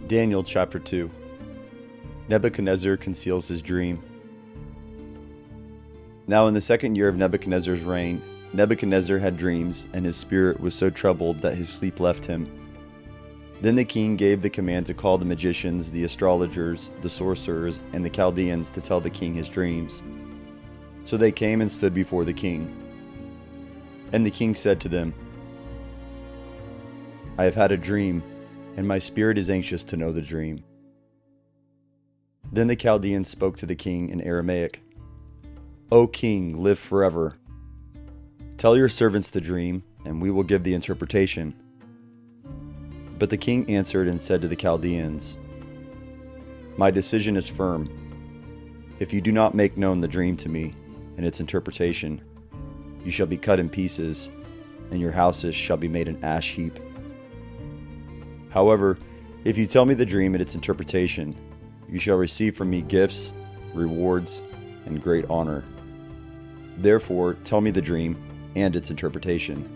Daniel chapter 2. Nebuchadnezzar conceals his dream. Now in the second year of Nebuchadnezzar's reign, Nebuchadnezzar had dreams, and his spirit was so troubled that his sleep left him. Then the king gave the command to call the magicians, the astrologers, the sorcerers, and the Chaldeans to tell the king his dreams. So they came and stood before the king. And the king said to them, "I have had a dream, and my spirit is anxious to know the dream." Then the Chaldeans spoke to the king in Aramaic. "O king, live forever. Tell your servants the dream, and we will give the interpretation." But the king answered and said to the Chaldeans, "My decision is firm. If you do not make known the dream to me and its interpretation, you shall be cut in pieces, and your houses shall be made an ash heap. However, if you tell me the dream and its interpretation, you shall receive from me gifts, rewards, and great honor. Therefore, tell me the dream and its interpretation."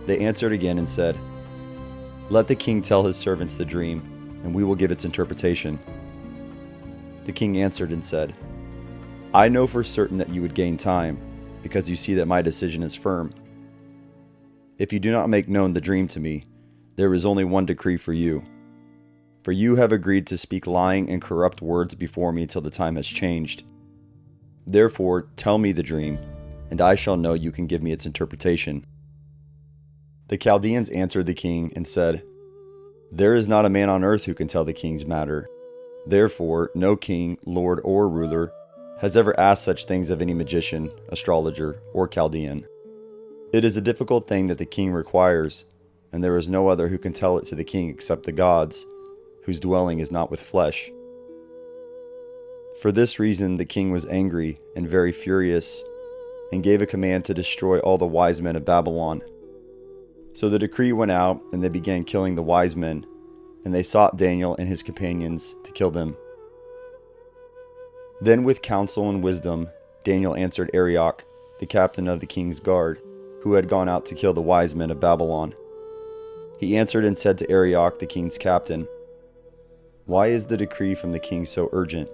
They answered again and said, "Let the king tell his servants the dream, and we will give its interpretation." The king answered and said, "I know for certain that you would gain time, because you see that my decision is firm. If you do not make known the dream to me, there is only one decree for you. For you have agreed to speak lying and corrupt words before me till the time has changed. Therefore, tell me the dream, and I shall know you can give me its interpretation." The Chaldeans answered the king and said, "There is not a man on earth who can tell the king's matter. Therefore, no king, lord, or ruler has ever asked such things of any magician, astrologer, or Chaldean. It is a difficult thing that the king requires, and there is no other who can tell it to the king except the gods, whose dwelling is not with flesh." For this reason the king was angry and very furious, and gave a command to destroy all the wise men of Babylon. So the decree went out, and they began killing the wise men, and they sought Daniel and his companions to kill them. Then with counsel and wisdom, Daniel answered Arioch, the captain of the king's guard, who had gone out to kill the wise men of Babylon. He answered and said to Arioch, the king's captain, "Why is the decree from the king so urgent?"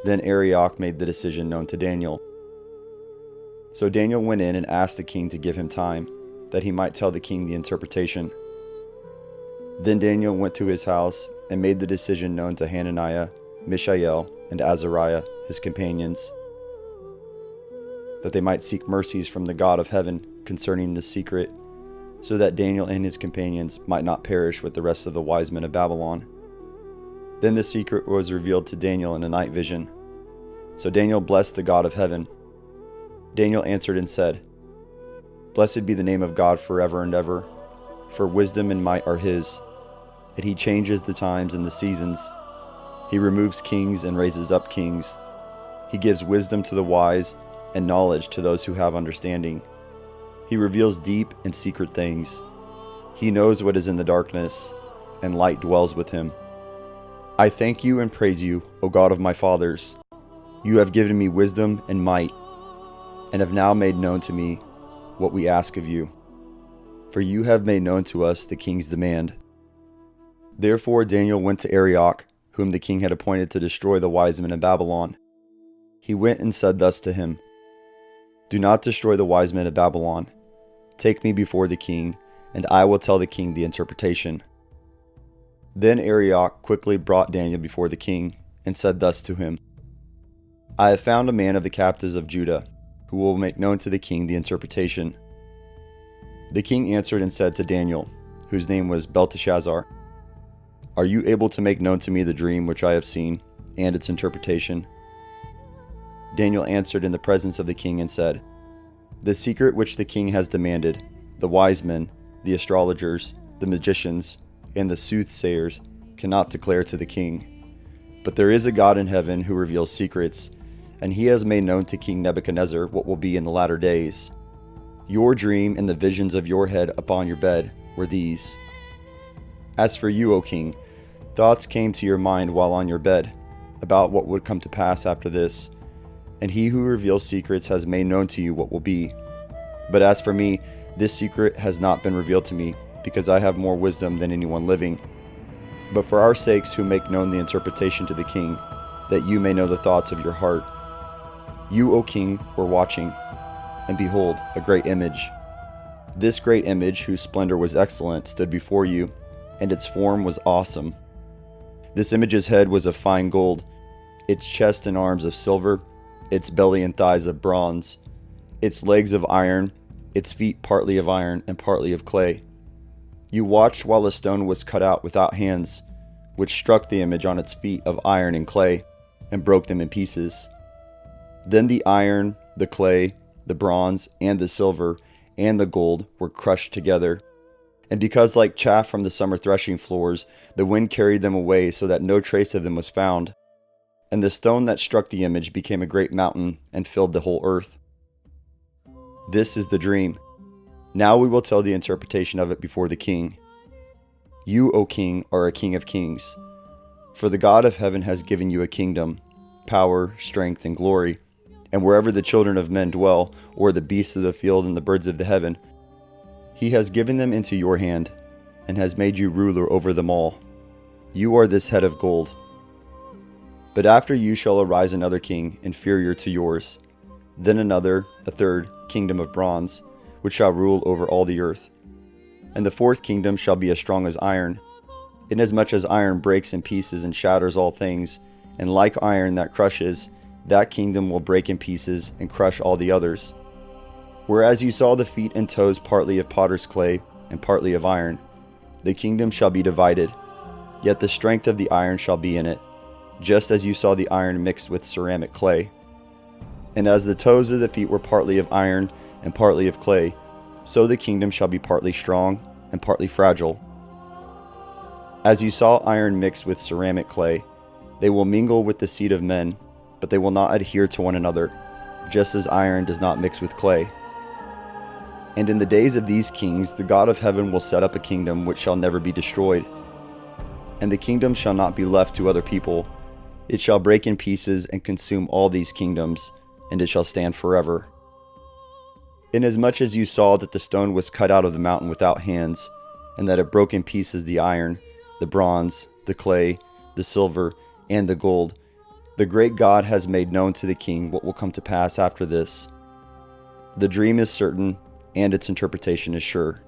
Then Arioch made the decision known to Daniel. So Daniel went in and asked the king to give him time, that he might tell the king the interpretation. Then Daniel went to his house and made the decision known to Hananiah, Mishael, and Azariah, his companions, that they might seek mercies from the God of heaven concerning this secret, so that Daniel and his companions might not perish with the rest of the wise men of Babylon. Then the secret was revealed to Daniel in a night vision. So Daniel blessed the God of heaven. Daniel answered and said, "Blessed be the name of God forever and ever, for wisdom and might are his, and he changes the times and the seasons. He removes kings and raises up kings. He gives wisdom to the wise and knowledge to those who have understanding. He reveals deep and secret things. He knows what is in the darkness, and light dwells with him. I thank you and praise you, O God of my fathers. You have given me wisdom and might, and have now made known to me what we ask of you. For you have made known to us the king's demand." Therefore Daniel went to Arioch, whom the king had appointed to destroy the wise men in Babylon. He went and said thus to him, "Do not destroy the wise men of Babylon. Take me before the king, and I will tell the king the interpretation." Then Arioch quickly brought Daniel before the king, and said thus to him, "I have found a man of the captives of Judah, who will make known to the king the interpretation." The king answered and said to Daniel, whose name was Belteshazzar, "Are you able to make known to me the dream which I have seen, and its interpretation?" Daniel answered in the presence of the king and said, "The secret which the king has demanded, the wise men, the astrologers, the magicians, and the soothsayers cannot declare to the king. But there is a God in heaven who reveals secrets, and he has made known to King Nebuchadnezzar what will be in the latter days. Your dream and the visions of your head upon your bed were these. As for you, O king, thoughts came to your mind while on your bed, about what would come to pass after this, and he who reveals secrets has made known to you what will be. But as for me, this secret has not been revealed to me, because I have more wisdom than anyone living. But for our sakes who make known the interpretation to the king, that you may know the thoughts of your heart. You, O king, were watching, and behold, a great image. This great image, whose splendor was excellent, stood before you, and its form was awesome. This image's head was of fine gold, its chest and arms of silver, its belly and thighs of bronze, its legs of iron, its feet partly of iron and partly of clay. You watched while a stone was cut out without hands, which struck the image on its feet of iron and clay, and broke them in pieces. Then the iron, the clay, the bronze, and the silver, and the gold were crushed together. And because like chaff from the summer threshing floors, the wind carried them away so that no trace of them was found. And the stone that struck the image became a great mountain and filled the whole earth. This is the dream. Now we will tell the interpretation of it before the king. You, O king, are a king of kings. For the God of heaven has given you a kingdom, power, strength, and glory. And wherever the children of men dwell, or the beasts of the field and the birds of the heaven, he has given them into your hand, and has made you ruler over them all. You are this head of gold. But after you shall arise another king, inferior to yours, then another, a third, kingdom of bronze, which shall rule over all the earth. And the fourth kingdom shall be as strong as iron, inasmuch as iron breaks in pieces and shatters all things, and like iron that crushes, that kingdom will break in pieces and crush all the others. Whereas you saw the feet and toes partly of potter's clay and partly of iron, the kingdom shall be divided, yet the strength of the iron shall be in it, just as you saw the iron mixed with ceramic clay. And as the toes of the feet were partly of iron and partly of clay, so the kingdom shall be partly strong and partly fragile. As you saw iron mixed with ceramic clay, they will mingle with the seed of men, but they will not adhere to one another, just as iron does not mix with clay. And in the days of these kings, the God of heaven will set up a kingdom which shall never be destroyed. And the kingdom shall not be left to other people. It shall break in pieces and consume all these kingdoms, and it shall stand forever. Inasmuch as you saw that the stone was cut out of the mountain without hands, and that it broke in pieces the iron, the bronze, the clay, the silver, and the gold, the great God has made known to the king what will come to pass after this. The dream is certain, and its interpretation is sure.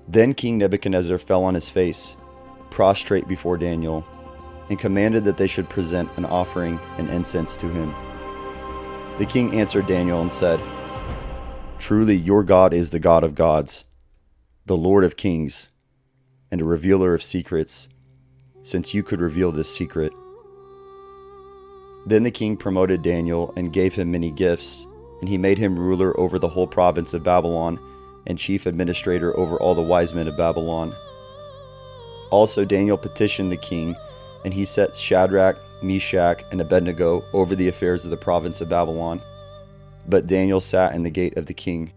Then King Nebuchadnezzar fell on his face, prostrate before Daniel, and commanded that they should present an offering and incense to him. The king answered Daniel and said, Truly your God is the God of gods, the Lord of kings, and a revealer of secrets, since you could reveal this secret. Then the king promoted Daniel and gave him many gifts, and he made him ruler over the whole province of Babylon and chief administrator over all the wise men of Babylon. Also Daniel petitioned the king, and he set Shadrach, Meshach, and Abednego over the affairs of the province of Babylon. But Daniel sat in the gate of the king.